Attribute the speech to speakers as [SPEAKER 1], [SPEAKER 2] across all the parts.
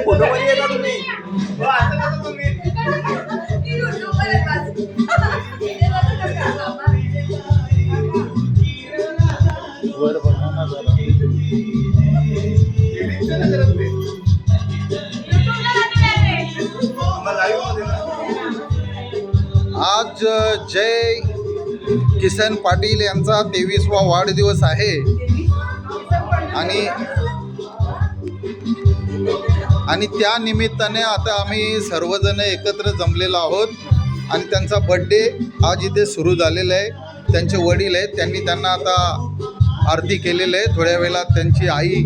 [SPEAKER 1] Photo मध्ये येता तुम्ही वर बघा ना जरा. आज जय किसन पाटील यांचा 23वा वाढदिवस आहे आणि त्या निमित्ताने आता आम्ही सर्वजण एकत्र जमलेलो आहोत आणि त्यांचा बर्थडे आज इथे सुरू झालेला आहे. त्यांचे वडील आहेत, त्यांना आता आरती केलेली आहे. थोड्या वेळात त्यांची आई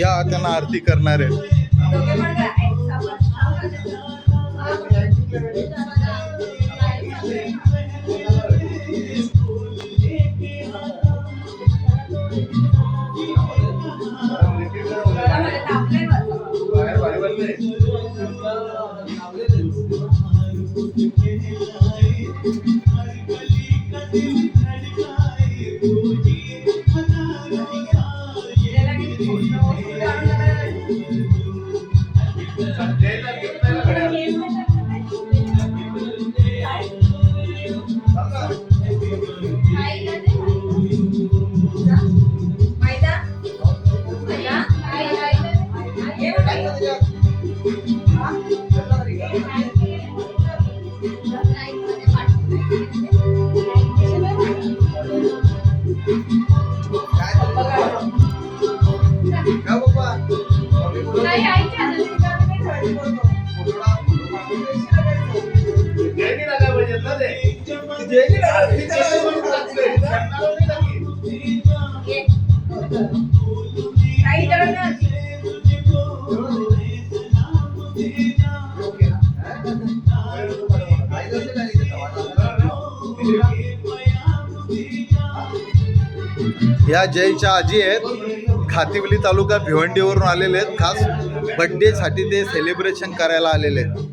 [SPEAKER 1] या त्यांना आरती करणार आहे. या जयच्या आजी आहेत, खातिवली तालुका भिवंडीवरून आलेले आहेत. खास बर्थडे साठी ते सेलिब्रेशन करायला आलेले आहेत.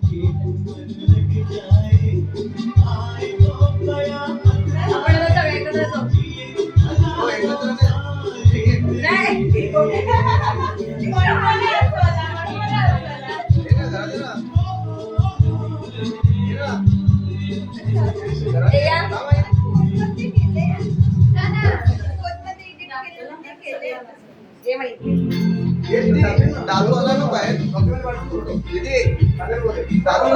[SPEAKER 1] दारू आला ना बाहेर दारू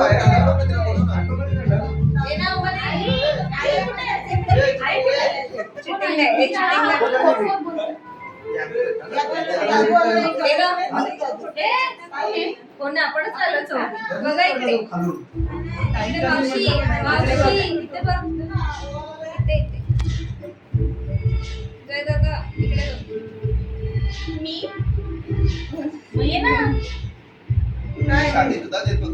[SPEAKER 2] आपणच आलोच बघा इकडे मावशी इथे बघ जय दादा इकडे मी ये ना
[SPEAKER 1] काय शादी तुझा देत बघ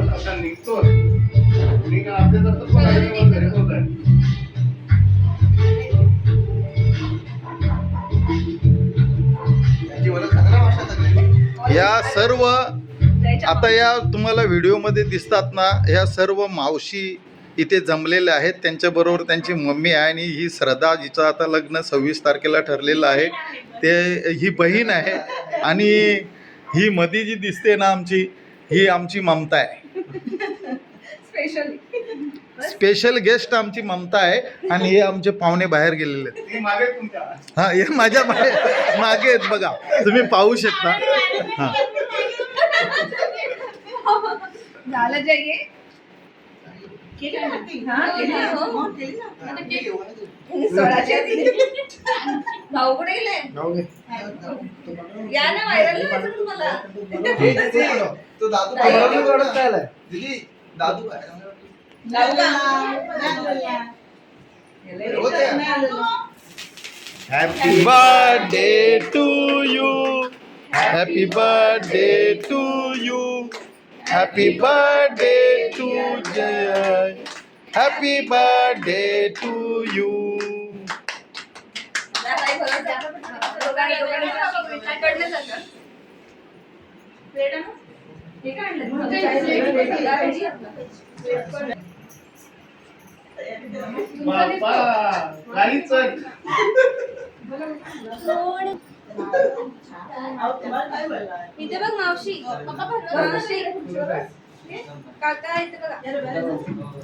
[SPEAKER 1] आता निघतो निघा अर्धे तास तर घरी पोहोचाय. या सर्व आता या तुम्हाला व्हिडिओमध्ये दिसतात ना, ह्या सर्व मावशी इथे जमलेल्या आहेत. त्यांच्याबरोबर त्यांची मम्मी आहे आणि ही श्रद्धा, जिचं आता लग्न 26 तारखेला ठरलेलं आहे. ते ही बहीण आहे आणि ही मध्ये जी दिसते ना आमची, ही आमची ममता आहे. स्पेशल गेस्ट आमची ममता आहे आणि हे आमचे पाहुणे बाहेर गेलेले आहेत. हा, हे माझ्या मागे आहेत बघा, तुम्ही पाहू शकता. हा
[SPEAKER 2] झालं जाईये या ना व्हायरल तुम्हाला
[SPEAKER 1] तो दादू दीदी दादू happy birthday to you, happy birthday to you, happy birthday to Jay, happy birthday to you.
[SPEAKER 2] Plate आणू? हे काय आणलं? इथे बघ मावशी. मावशी. काका इथे बघा.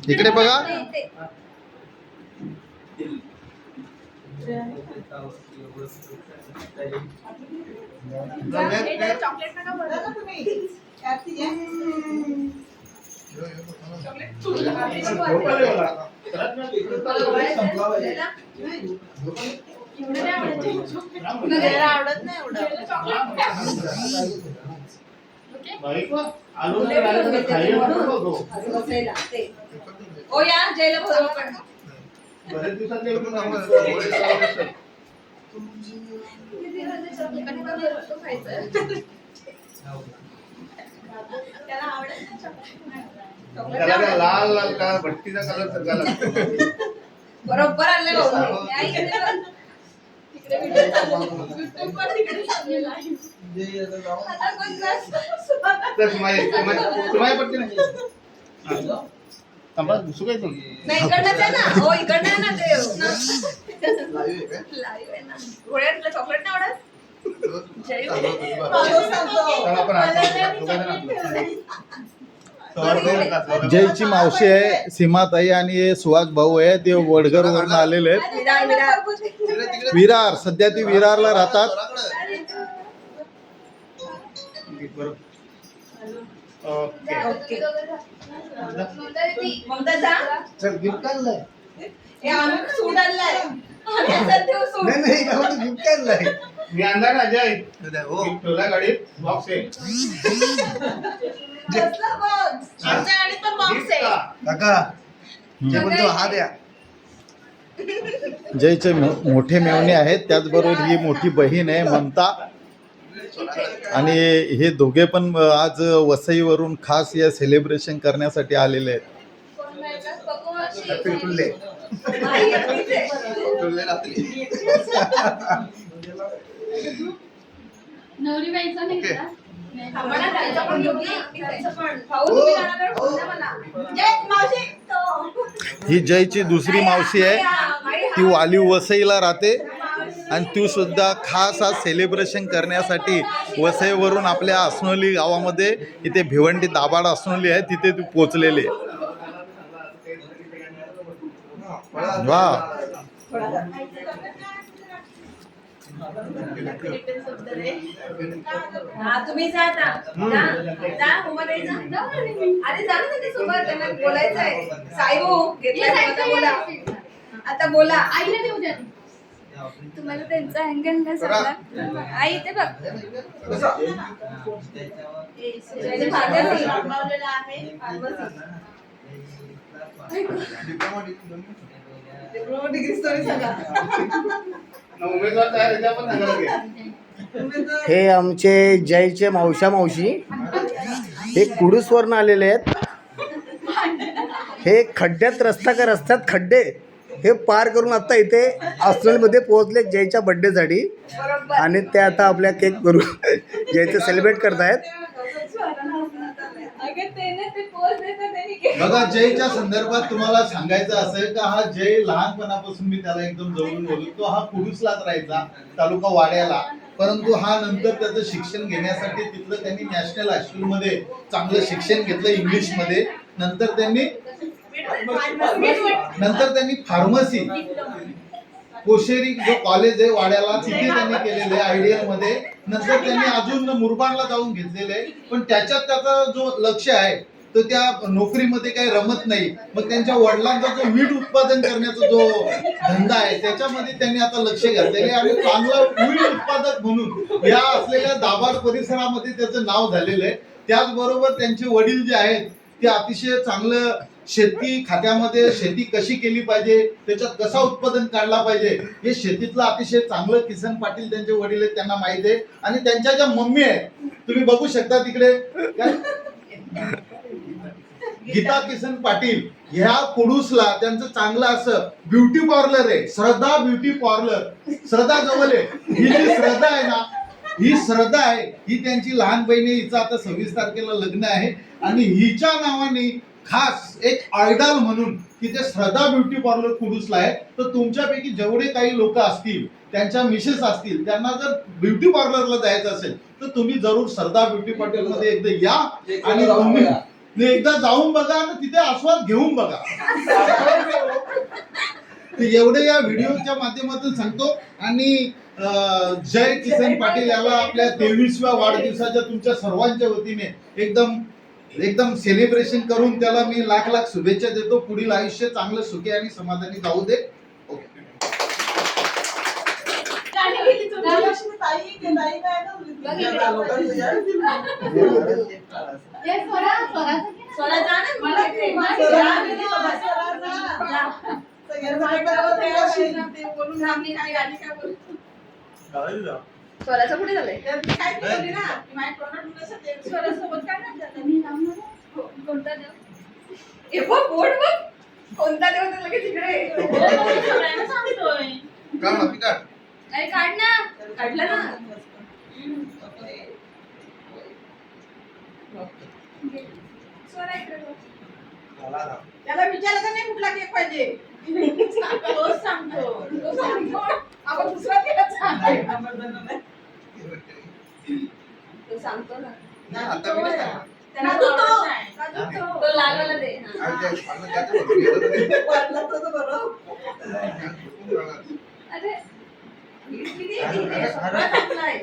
[SPEAKER 1] इकडे बघा.
[SPEAKER 2] इथे. चॉकलेट नका बरं तुम्ही. आवडत नाही ओ या जयला बोलवा पण.
[SPEAKER 3] बरेच दिवसात
[SPEAKER 2] त्याला आवडत नाही
[SPEAKER 3] त्याला लाल लाल काळा भट्टीचा कलर सगळा लागतो.
[SPEAKER 2] बरोबर आणले भाऊ. या इकडे बघ. तिकडे व्हिडिओ चालू आहे. YouTube वर तिकडे चाललेला आहे. आता कोण जास्त
[SPEAKER 3] तर तुम्हाला पटते नाही. थांबा सुकायचं
[SPEAKER 2] नाही इकडनंच आहे ना. हो इकडनं आहे ना ते. लाईव्ह आहे ना. घोड्यातलं चॉकलेट नाही आवडत? जय
[SPEAKER 1] जयची मावशी आहे सीमाताई आणि हे सुहास भाऊ आहे ते वडगर वरून आलेले आहेत. विरार सध्या ती विरारला राहतात.
[SPEAKER 2] ममता जा.
[SPEAKER 3] चल गिफ्ट आणलंय.
[SPEAKER 2] हे आम्ही सूट आणलाय. आम्ही असं देऊ सूट.
[SPEAKER 3] नाही गिफ्ट आणलंय. मी आणला ना अजय. तुला गाडीत बॉक्स आहे.
[SPEAKER 2] कसला बॉक्स? आमच्या गाडीत पण बॉक्स आहे.
[SPEAKER 3] काका जे बोलतो हा द्या.
[SPEAKER 1] जयचे मोठे मेवणे आहेत. त्याचबरोबर ही मोठी बहीण आहे ममता. आणि हे दोघे पण आज वसईवरून खास या सेलिब्रेशन करण्यासाठी आलेले आहेत.
[SPEAKER 2] कोण भेटलास बघू अशी.
[SPEAKER 3] तुल्ले
[SPEAKER 2] आई एकटीच आहे.
[SPEAKER 3] तुल्ले रात्री.
[SPEAKER 4] नवरी बाईचा नाही का?
[SPEAKER 2] आम्हाला त्यांचा पण योगी त्यांचा पण भाऊ तुम्ही जाणार बोल ना मला. जय मावशी तो.
[SPEAKER 1] ही जयची दुसरी मावशी आहे. ती वाली वसईला राहते आणि ती सुद्धा खास आज सेलिब्रेशन करण्यासाठी वसईवरून आपल्या असनोली गावामध्ये इथे भिवंडी दाभाड असनोली आहे तिथे ती पोचलेली आहे. वा
[SPEAKER 2] हा तुम्ही जा आता. जा उमध्ये जा. अरे जा ना त्याच्यासोबत त्यांना बोलायचं आहे. साईबू घेतलं आता बोला. आता बोला.
[SPEAKER 4] आईला देऊ द्या.
[SPEAKER 2] तुम्हाला त्यांचा अँगल नाही सांगला. आई ते बघ. त्याची फार्मसी बनवलेलं आहे. डिग्री स्टोरी सांगा.
[SPEAKER 3] उमेदवार तयार आहे, त्या पण सांगायला घ्या.
[SPEAKER 5] हे आमचे जयचे मावशी हे कुडूसवरून आलेले आहेत. हे खड्ड्यात रस्त्यात खड्डे हे पार करून आता इथे हॉस्टेलमध्ये पोहोचले जयच्या बड्डेसाठी. आणि ते आता आपल्या केक करून जयचं सेलिब्रेट करतायत.
[SPEAKER 1] बघा जयच्या संदर्भात तुम्हाला सांगायचं असेल का हा जय लहानपणापासून मी त्याला एकदम जवळून बोलतो. हा कुडूसलाच राहायचा तालुका वाड्याला. परंतु हा नंतर त्याचं शिक्षण घेण्यासाठी तिथलं त्यांनी नॅशनल हायस्कूलमध्ये चांगलं शिक्षण घेतलं इंग्लिशमध्ये. नंतर त्यांनी फार्मसी कोशेरी जो कॉलेज आहे वाड्याला तिथे त्यांनी केलेलं आहे आयडियल मध्ये. नंतर त्यांनी अजून मुरबाडला जाऊन घेतलेलं आहे. पण त्याच्यात त्याचा जो लक्ष आहे तो त्या नोकरीमध्ये काही रमत नाही. मग त्यांच्या वडिलांचा जो वीट उत्पादन करण्याचा जो धंदा आहे त्याच्यामध्ये त्यांनी आता लक्ष घातलेले आणि चांगला वीट उत्पादक म्हणून या असलेल्या दाभाड परिसरामध्ये त्याचं नाव झालेलं आहे. त्याचबरोबर त्यांचे वडील जे आहेत ते अतिशय चांगलं शेती खात्यामध्ये शेती कशी केली पाहिजे त्याच्यात कसा उत्पादन काढला पाहिजे हे शेतीतलं अतिशय चांगलं किसन पाटील त्यांचे वडील आहेत त्यांना माहिती आहे. आणि त्यांच्या ज्या मम्मी आहेत तुम्ही बघू शकता तिकडे गीता किसन पाटील ह्या कुडूसला त्यांचं चांगलं असं ब्युटी पार्लर आहे. श्रद्धा ब्युटी पार्लर. श्रद्धा जवळ आहे. ही जी श्रद्धा आहे ना ही श्रद्धा आहे, ही त्यांची लहान बहीण आहे. हिचं आता 26 तारखेला लग्न आहे आणि हिच्या नावाने खास एक आयडॉल म्हणून तिथे श्रद्धा ब्युटी पार्लर कुडूसला आहे. तर तुमच्यापैकी जेवढे काही लोक असतील, त्यांच्या मिसेस असतील, त्यांना जर ब्युटी पार्लरला जायचं असेल तर तुम्ही जरूर श्रद्धा ब्युटी पार्लर मध्ये एकदा या आणि तुम्ही एकदा जाऊन बघा आणि तिथे आस्वाद घेऊन बघा. तर एवढे या व्हिडिओच्या माध्यमातून सांगतो. आणि जय किसन पाटील याला आपल्या 23व्या वाढदिवसाच्या तुमच्या सर्वांच्या वतीने एकदम सेलिब्रेशन करून त्याला मी लाख लाख शुभेच्छा देतो. पुढील आयुष्य चांगलं सुखी आणि समाधानी जाऊ दे. ओके.
[SPEAKER 4] हे स्वराचं की नाही?
[SPEAKER 2] स्वरा जा ना, मला ते- स्वराचं कुठे झालंय? स्वरासोबत काय नाही झालं?
[SPEAKER 4] मी लावणार आहे.
[SPEAKER 2] कोणता देव? हे बघ, बोट बघ. कोणता देव तर लगेच इकडे.
[SPEAKER 4] अरे काढ ना.
[SPEAKER 2] काढलं ना. स्वरा इकडे बघ.
[SPEAKER 6] त्याला विचारायचं नाही कुठला केक पाहिजे.
[SPEAKER 2] तोच सांगतो. आपण दुसरा केला तो सांगतो ना. त्याला
[SPEAKER 6] काजू तो.
[SPEAKER 2] तो लालवाला दे. हा.
[SPEAKER 6] वाटलं तर बरं.
[SPEAKER 2] अरे किती आहे? सगळं टाकलंय.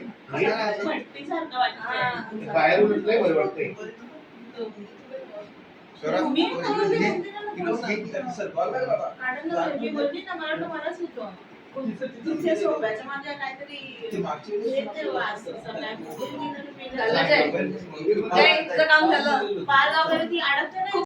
[SPEAKER 2] हा.
[SPEAKER 3] बाहेरून लय बरं वाटतंय.
[SPEAKER 6] तिथे सोप्याचं माझ्या काहीतरी
[SPEAKER 2] झालं जय. जय, तुझं काम झालं.